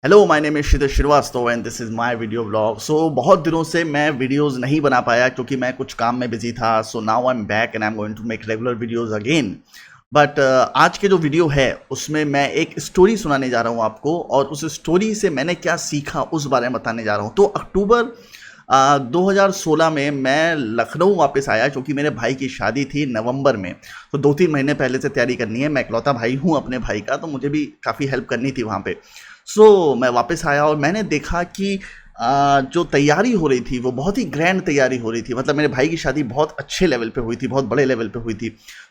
Hello, my name is Kshitij Srivastava and this is my video blog. So बहुत दिनों से मैं वीडियोस नहीं बना पाया क्योंकि मैं कुछ काम में बिजी था। So now I am back and I am going to make regular videos again. But आज के जो वीडियो है उसमें मैं एक स्टोरी सुनाने जा रहा हूँ आपको, और उस स्टोरी से मैंने क्या सीखा उस बारे में बताने जा रहा हूँ। तो अक्टूबर 2016 में मैं लखनऊ वापस आया क्योंकि मेरे भाई की शादी थी नवंबर में। तो 2-3 महीने पहले से तैयारी करनी है। मैं इकलौता भाई हूँ अपने भाई का, तो मुझे भी काफ़ी हेल्प करनी थी वहाँ पे। मैं वापस आया और मैंने देखा कि जो तैयारी हो रही थी वो बहुत ही ग्रैंड तैयारी हो रही थी। मतलब मेरे भाई की शादी बहुत अच्छे लेवल पे हुई थी, बहुत बड़े लेवल पे हुई थी।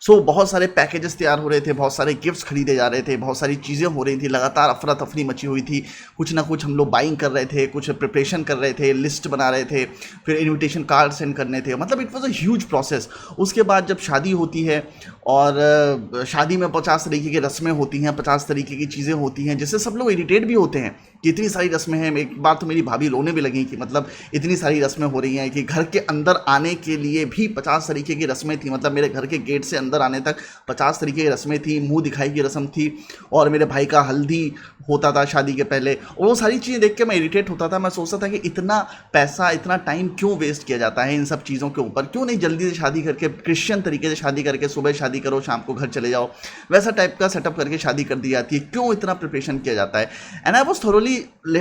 बहुत सारे पैकेजेस तैयार हो रहे थे, बहुत सारे गिफ्ट्स खरीदे जा रहे थे, बहुत सारी चीज़ें हो रही थी, लगातार अफरा तफरी मची हुई थी। कुछ ना कुछ हम लोग बाइंग कर रहे थे, कुछ प्रिपरेशन कर रहे थे, लिस्ट बना रहे थे, फिर इन्विटेशन कार्ड सेंड करने थे। मतलब it was a huge process. उसके बाद जब शादी होती है और शादी में 50 तरीके की रस्में होती हैं, 50 तरीके की चीज़ें होती हैं, जिससे सब लोग इरिटेट भी होते हैं कि इतनी सारी रस्में हैं। एक बार तो मेरी भाभी रोने भी लगी कि मतलब इतनी सारी रस्में हो रही हैं कि घर के अंदर आने के लिए भी 50 तरीके की रस्में थी। मतलब मेरे घर के गेट से अंदर आने तक 50 तरीके की रस्में थी, मुंह दिखाई की रस्म थी, और मेरे भाई का हल्दी होता था शादी के पहले। और वो सारी चीज़ें देख के मैं इरिटेट होता था। मैं सोचता था कि इतना पैसा, इतना टाइम क्यों वेस्ट किया जाता है इन सब चीज़ों के ऊपर। क्यों नहीं जल्दी से शादी करके, क्रिश्चियन तरीके से शादी करके, सुबह शादी करो, शाम को घर चले जाओ, वैसा टाइप का सेटअप करके शादी कर दी जाती है। क्यों इतना प्रिपरेशन किया जाता है? And I was thoroughly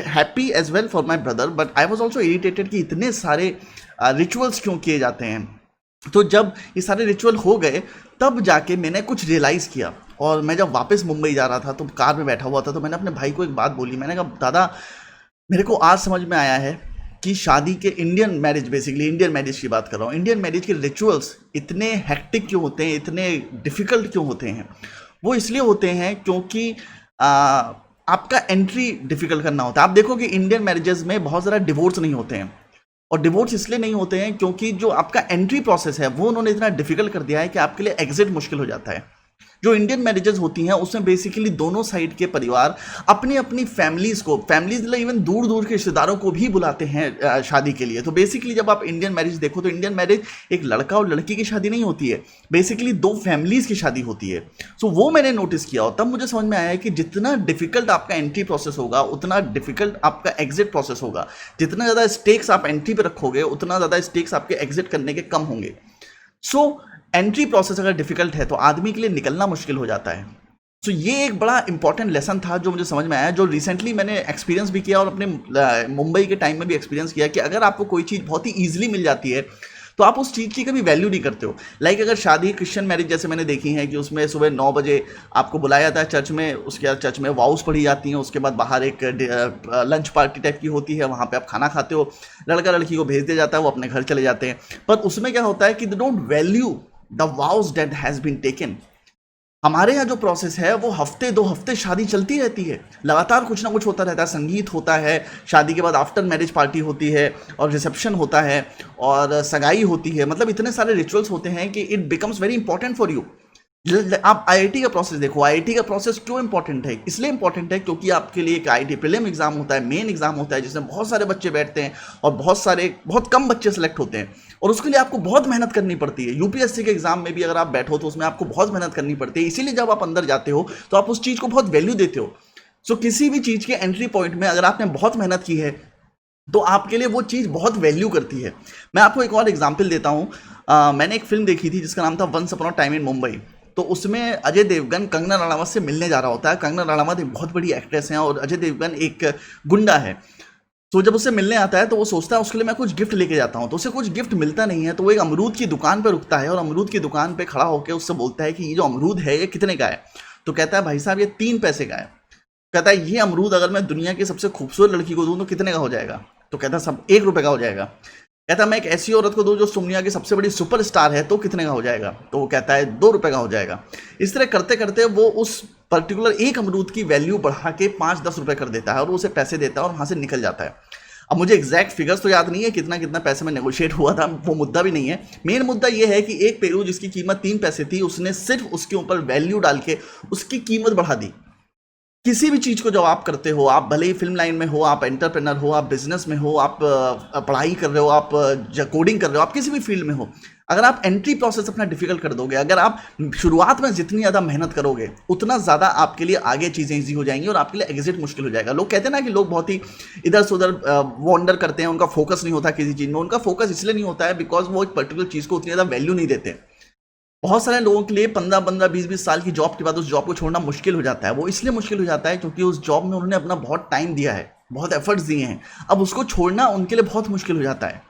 happy as well for my brother, but I was also irritated कि इतने सारे रिचुअल्स क्यों किए जाते हैं। तो जब ये सारे रिचुअल हो गए तब जाके मैंने कुछ रियलाइज़ किया। और मैं जब वापस मुंबई जा रहा था तो कार में बैठा हुआ था, तो मैंने अपने भाई को एक बात बोली। मैंने कहा, दादा, मेरे को आज समझ में आया है कि शादी के, Indian marriage, basically Indian marriage की बात कर रहा हूँ, इंडियन मैरिज के रिचुअल्स इतने हेक्टिक क्यों होते हैं, इतने डिफ़िकल्ट क्यों होते हैं। वो इसलिए होते हैं क्योंकि आपका एंट्री डिफ़िकल्ट करना होता है। आप देखो कि इंडियन मैरिजेस में बहुत ज़्यादा डिवोर्स नहीं होते हैं, और डिवोर्स इसलिए नहीं होते हैं क्योंकि जो आपका एंट्री प्रोसेस है वो उन्होंने इतना डिफिकल्ट कर दिया है कि आपके लिए एग्जिट मुश्किल हो जाता है। जो इंडियन मैरिजेस होती हैं उसमें बेसिकली दोनों साइड के परिवार अपनी अपनी फैमिलीज को, फैमिलीज मतलब इवन दूर दूर के रिश्तेदारों को भी बुलाते हैं शादी के लिए। तो बेसिकली जब आप इंडियन मैरिज देखो तो इंडियन मैरिज एक लड़का और लड़की की शादी नहीं होती है, बेसिकली दो फैमिलीज की शादी होती है। वो मैंने नोटिस किया, और तब मुझे समझ में आया है कि जितना डिफिकल्ट आपका एंट्री प्रोसेस होगा उतना डिफिकल्ट आपका एग्जिट प्रोसेस होगा। जितना ज़्यादा स्टेक्स आप एंट्री पे रखोगे उतना ज़्यादा स्टेक्स आपके एग्जिट करने के कम होंगे। एंट्री प्रोसेस अगर डिफिकल्ट है तो आदमी के लिए निकलना मुश्किल हो जाता है। ये एक बड़ा इंपॉर्टेंट लेसन था जो मुझे समझ में आया, जो रिसेंटली मैंने एक्सपीरियंस भी किया और अपने मुंबई के टाइम में भी एक्सपीरियंस किया कि अगर आपको कोई चीज़ बहुत ही ईजिली मिल जाती है तो आप उस चीज़ की कभी वैल्यू नहीं करते हो। लाइक अगर शादी क्रिश्चियन मैरिज जैसे मैंने देखी है कि उसमें सुबह 9 बजे आपको बुलाया जाता है चर्च में, उसके बाद चर्च में वाउस पढ़ी जाती हैं, उसके बाद बाहर एक लंच पार्टी टाइप की होती है, वहाँ पे आप खाना खाते हो, लड़का लड़की को भेज दिया जाता है, वो अपने घर चले जाते हैं। पर उसमें क्या होता है कि they don't value the vows that has been taken। हमारे यहाँ जो प्रोसेस है वो हफ्ते 2 हफ्ते शादी चलती रहती है, लगातार कुछ ना कुछ होता रहता है। संगीत होता है, शादी के बाद आफ्टर मैरिज पार्टी होती है, और रिसेप्शन होता है, और सगाई होती है। मतलब इतने सारे रिचुअल्स होते हैं कि it becomes very important for you. आप आईआईटी का प्रोसेस देखो, आईआईटी का प्रोसेस क्यों इंपॉर्टेंट है? इसलिए इंपॉर्टेंट है क्योंकि आपके लिए एक आईआईटी प्रीलिम एग्जाम होता है, मेन एग्जाम होता है, जिसमें बहुत सारे बच्चे बैठते हैं और बहुत कम बच्चे सेलेक्ट होते हैं, और उसके लिए आपको बहुत मेहनत करनी पड़ती है। यूपीएससी के एग्जाम में भी अगर आप बैठो तो उसमें आपको बहुत मेहनत करनी पड़ती है। इसीलिए जब आप अंदर जाते हो तो आप उस चीज़ को बहुत वैल्यू देते हो। किसी भी चीज़ के एंट्री पॉइंट में अगर आपने बहुत मेहनत की है तो आपके लिए वो चीज़ बहुत वैल्यू करती है। मैं आपको एक और एग्जाम्पल देता हूँ। मैंने एक फिल्म देखी थी जिसका नाम था once upon a time in Mumbai. तो उसमें अजय देवगन कंगना रनावत से मिलने जा रहा होता है। कंगना रनावत एक बहुत बड़ी एक्ट्रेस हैं और अजय देवगन एक गुंडा है। तो जब उससे मिलने आता है तो वो सोचता है उसके लिए मैं कुछ गिफ्ट लेके जाता हूँ, तो उसे कुछ गिफ्ट मिलता नहीं है। तो वो एक अमरूद की दुकान पर रुकता है और अमरूद की दुकान पर खड़ा होकर उससे बोलता है कि ये जो अमरूद है ये कितने का है? तो कहता है, भाई साहब ये 3 पैसे का है। कहता है, ये अमरूद अगर मैं दुनिया की सबसे खूबसूरत लड़की को दूँ तो कितने का हो जाएगा? तो कहता है, सब 1 रुपये का हो जाएगा। कहता है, मैं एक ऐसी औरत को दूं जो दुनिया की सबसे बड़ी सुपरस्टार है तो कितने का हो जाएगा? तो वो कहता है 2 रुपये का हो जाएगा। इस तरह करते करते वो उस पर्टिकुलर एक अमरूद की वैल्यू बढ़ा के 5-10 रुपये कर देता है और वो उसे पैसे देता है और वहाँ से निकल जाता है। अब मुझे एग्जैक्ट फिगर्स तो याद नहीं है कितना कितना पैसे में नेगोशिएट हुआ था, वो मुद्दा भी नहीं है। मेन मुद्दा ये है कि एक पेरू जिसकी कीमत 3 पैसे थी उसने सिर्फ उसके ऊपर वैल्यू डाल के उसकी कीमत बढ़ा दी। किसी भी चीज़ को जब आप करते हो, आप भले ही फिल्म लाइन में हो, आप एंटरप्रेनर हो, आप बिजनेस में हो, आप पढ़ाई कर रहे हो, आप कोडिंग कर रहे हो, आप किसी भी फील्ड में हो, अगर आप एंट्री प्रोसेस अपना डिफिकल्ट कर दोगे, अगर आप शुरुआत में जितनी ज़्यादा मेहनत करोगे उतना ज़्यादा आपके लिए आगे चीज़ें ईजी हो जाएंगी और आपके लिए एग्जिट मुश्किल हो जाएगा। लोग कहते हैं ना कि लोग बहुत ही इधर से उधर वॉन्डर करते हैं, उनका फोकस नहीं होता किसी चीज़ में। उनका फोकस इसलिए नहीं होता है बिकॉज वो एक पर्टिकुलर चीज़ को उतनी ज़्यादा वैल्यू नहीं देते। बहुत सारे लोगों के लिए 15-15, 20-20 साल की जॉब के बाद उस जॉब को छोड़ना मुश्किल हो जाता है। वो इसलिए मुश्किल हो जाता है क्योंकि उस जॉब में उन्होंने अपना बहुत टाइम दिया है, बहुत एफर्ट्स दिए हैं। अब उसको छोड़ना उनके लिए बहुत मुश्किल हो जाता है।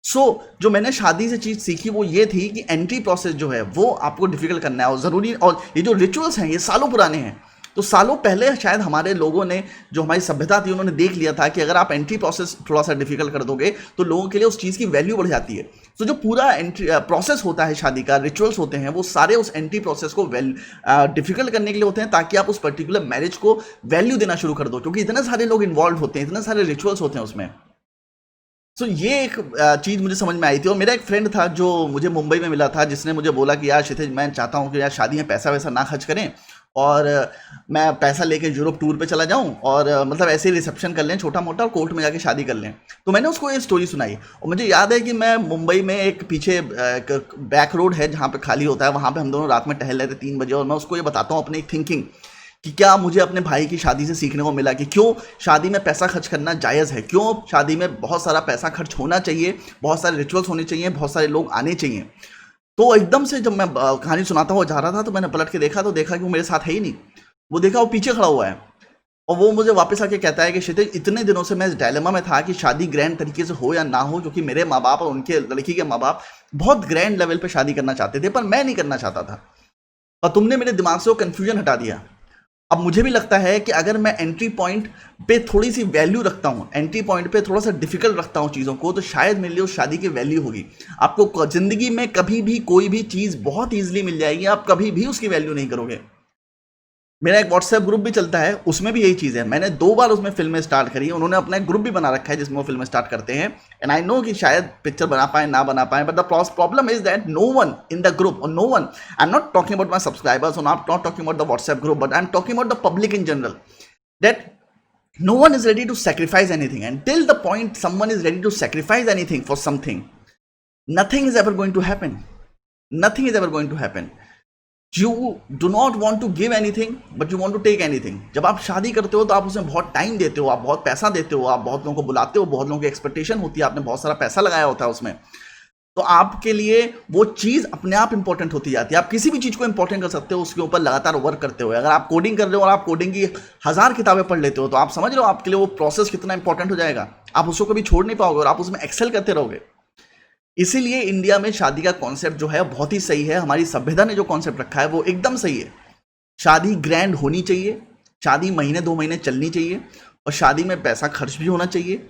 जो मैंने शादी से चीज़ सीखी वो ये थी कि एंट्री प्रोसेस जो है वो आपको डिफिकल्ट करना है और ज़रूरी। और ये जो रिचुअल्स हैं ये सालों पुराने हैं। तो सालों पहले शायद हमारे लोगों ने, जो हमारी सभ्यता थी, उन्होंने देख लिया था कि अगर आप एंट्री प्रोसेस थोड़ा सा डिफिकल्ट कर दोगे तो लोगों के लिए उस चीज़ की वैल्यू बढ़ जाती है। तो जो पूरा एंट्री प्रोसेस होता है शादी का, रिचुअल्स होते हैं, वो सारे उस एंट्री प्रोसेस को डिफिकल्ट करने के लिए होते हैं ताकि आप उस पर्टिकुलर मैरिज को वैल्यू देना शुरू कर दो, क्योंकि इतने सारे लोग इन्वॉल्व होते हैं, इतने सारे रिचुअल्स होते हैं उसमें। ये एक चीज़ मुझे समझ में आई थी। और मेरा एक फ्रेंड था जो मुझे मुंबई में मिला था, जिसने मुझे बोला कि यार क्षितिज, मैं चाहता हूँ कि यार शादी में पैसा वैसा ना खर्च करें और मैं पैसा लेके यूरोप टूर पे चला जाऊं और मतलब ऐसे ही रिसेप्शन कर लें छोटा मोटा और कोर्ट में जाके शादी कर लें। तो मैंने उसको ये स्टोरी सुनाई और मुझे याद है कि मैं मुंबई में एक पीछे बैक रोड है जहाँ पे खाली होता है, वहाँ पे हम दोनों रात में टहल रहे थे 3 बजे और मैं उसको ये बताता हूँ अपनी थिंकिंग कि क्या मुझे अपने भाई की शादी से सीखने को मिला कि क्यों शादी में पैसा खर्च करना जायज़ है, क्यों शादी में बहुत सारा पैसा खर्च होना चाहिए, बहुत सारे रिचुअल्स होने चाहिए, बहुत सारे लोग आने चाहिए। तो एकदम से जब मैं कहानी सुनाता हुआ जा रहा था तो मैंने पलट के देखा तो देखा कि वो मेरे साथ है ही नहीं। वो देखा वो पीछे खड़ा हुआ है और वो मुझे वापस आके कहता है कि क्षितिज, इतने दिनों से मैं इस डायलेमा में था कि शादी ग्रैंड तरीके से हो या ना हो, क्योंकि मेरे माँ बाप और उनके लड़की के माँ बाप बहुत ग्रैंड लेवल पे शादी करना चाहते थे पर मैं नहीं करना चाहता था और तुमने मेरे दिमाग से वो कन्फ्यूजन हटा दिया। अब मुझे भी लगता है कि अगर मैं एंट्री पॉइंट पे थोड़ी सी वैल्यू रखता हूँ, एंट्री पॉइंट पे थोड़ा सा डिफिकल्ट रखता हूँ चीज़ों को, तो शायद मेरे लिए उस शादी की वैल्यू होगी। आपको ज़िंदगी में कभी भी कोई भी चीज़ बहुत ईजिली मिल जाएगी, आप कभी भी उसकी वैल्यू नहीं करोगे। मेरा एक व्हाट्सएप ग्रुप भी चलता है, उसमें भी यही चीज़ है। मैंने 2 बार उसमें फिल्में स्टार्ट करी, उन्होंने अपना एक ग्रुप भी बना रखा है जिसमें वो फिल्में स्टार्ट करते हैं। एंड आई नो कि शायद पिक्चर बना पाए ना बना पाए, but the problem is that no one in the group, और no one, I am not talking about my subscribers, और not talking about the WhatsApp group, but I am talking about the public in general, that no one is ready to sacrifice anything. Until the point someone is ready to sacrifice anything for something, nothing is ever going to happen. Nothing is ever going to happen. You do not want to give anything, but you want to take anything. जब आप शादी करते हो तो आप उसमें बहुत time देते हो, आप बहुत पैसा देते हो, आप बहुत लोगों को बुलाते हो, बहुत लोगों की एक्सपेक्टेशन होती है, आपने बहुत सारा पैसा लगाया होता है उसमें, तो आपके लिए वो चीज़ अपने आप इंपॉर्टेंट होती जाती है। आप किसी भी चीज़ को इंपॉर्टेंट कर सकते हो उसके ऊपर लगातार वर्क करते हो। अगर आप कोडिंग कर रहे हो और आप कोडिंग की 1000 किताबें पढ़ लेते हो तो आप समझ रहे हो आपके लिए वो प्रोसेस कितना इंपॉर्टेंट हो जाएगा। आप उसको कभी छोड़ नहीं पाओगे और आप उसमें एक्सेल करते रहोगे। इसीलिए इंडिया में शादी का कॉन्सेप्ट जो है बहुत ही सही है। हमारी सभ्यता ने जो कॉन्सेप्ट रखा है वो एकदम सही है। शादी ग्रैंड होनी चाहिए, शादी महीने 2 महीने चलनी चाहिए, और शादी में पैसा खर्च भी होना चाहिए,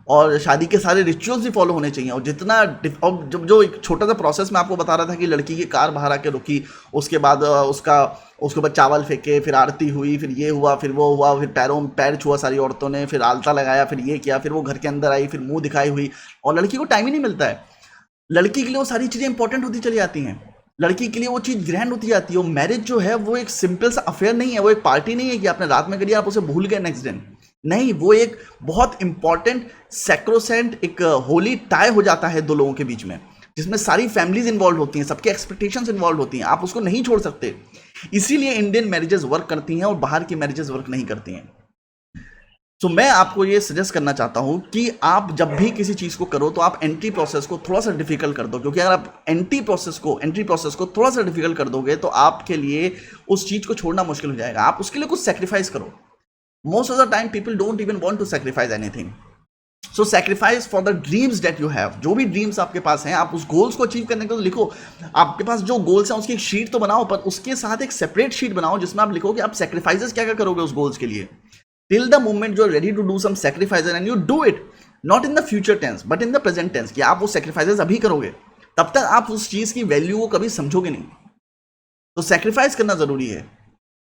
और शादी के सारे रिचुअल्स भी फॉलो होने चाहिए। और जितना और जब जो एक छोटा सा प्रोसेस मैं आपको बता रहा था कि लड़की की कार बाहर आके रुकी, उसके बाद उसके ऊपर चावल फेंके, फिर आरती हुई, फिर ये हुआ, फिर वो हुआ, फिर पैर छुआ सारी औरतों ने, फिर आलता लगाया, फिर ये किया, फिर वो घर के अंदर आई, फिर मुंह दिखाई हुई, और लड़की को टाइम ही नहीं मिलता है। लड़की के लिए वो सारी चीज़ें इंपॉर्टेंट होती चली जाती हैं, लड़की के लिए वो चीज़ ग्रैंड होती जाती है। वो मैरिज जो है वो एक सिंपल सा अफेयर नहीं है, वो एक पार्टी नहीं है कि आपने रात में करिए आप उसे भूल गए नेक्स्ट दिन। नहीं, वो एक बहुत इंपॉर्टेंट सैक्रोसेंट एक होली टाई हो जाता है 2 लोगों के बीच में, जिसमें सारी फैमिलीज इन्वॉल्व होती हैं, सबकी एक्सपेक्टेशंस इन्वॉल्व होती हैं। आप उसको नहीं छोड़ सकते। इसीलिए इंडियन मैरिजेस वर्क करती हैं और बाहर की मैरिजेस वर्क नहीं करती हैं। तो मैं आपको ये सजेस्ट करना चाहता हूं कि आप जब भी किसी चीज़ को करो तो आप एंट्री प्रोसेस को थोड़ा सा डिफिकल्ट कर दो, क्योंकि अगर आप एंट्री प्रोसेस को थोड़ा सा डिफिकल्ट कर दोगे तो आपके लिए उस चीज़ को छोड़ना मुश्किल हो जाएगा। आप उसके लिए कुछ सेक्रीफाइस करो। Most of the time people don't even want to sacrifice anything. So sacrifice for the dreams that you have. जो भी ड्रीम्स आपके पास हैं, आप उस गोल्स को अचीव करने के लिए लिखो। आपके पास जो गोल्स हैं उसकी एक शीट तो बनाओ, पर उसके साथ एक सेपरेट शीट बनाओ जिसमें आप लिखो कि आप सेक्रीफाइसेस क्या क्या करोगे उस गोल्स के लिए। Till the moment you are ready to do some sacrifices and you do it, not in the future tense but in the present tense, कि आप वो सेक्रीफाइसेस अभी करोगे, तब तक आप उस चीज़ की वैल्यू को कभी समझोगे नहीं। तो सेक्रीफाइस करना जरूरी है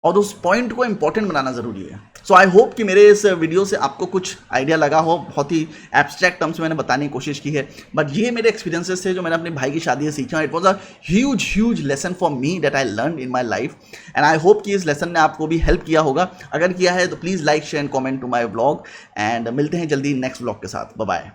और उस पॉइंट को इंपॉर्टेंट बनाना जरूरी है। सो आई होप कि मेरे इस वीडियो से आपको कुछ आइडिया लगा हो। बहुत ही एब्स्ट्रैक्ट टर्म्स मैंने बताने की कोशिश की है, बट ये मेरे एक्सपीरियंसेस थे जो मैंने अपने भाई की शादी से सीखा। It was a huge lesson for me that I learn in my life, and I hope कि इस लेसन ने आपको भी हेल्प किया होगा। अगर किया है तो please like share and comment to my vlog, and मिलते हैं जल्दी नेक्स्ट व्लॉग के साथ। Bye bye.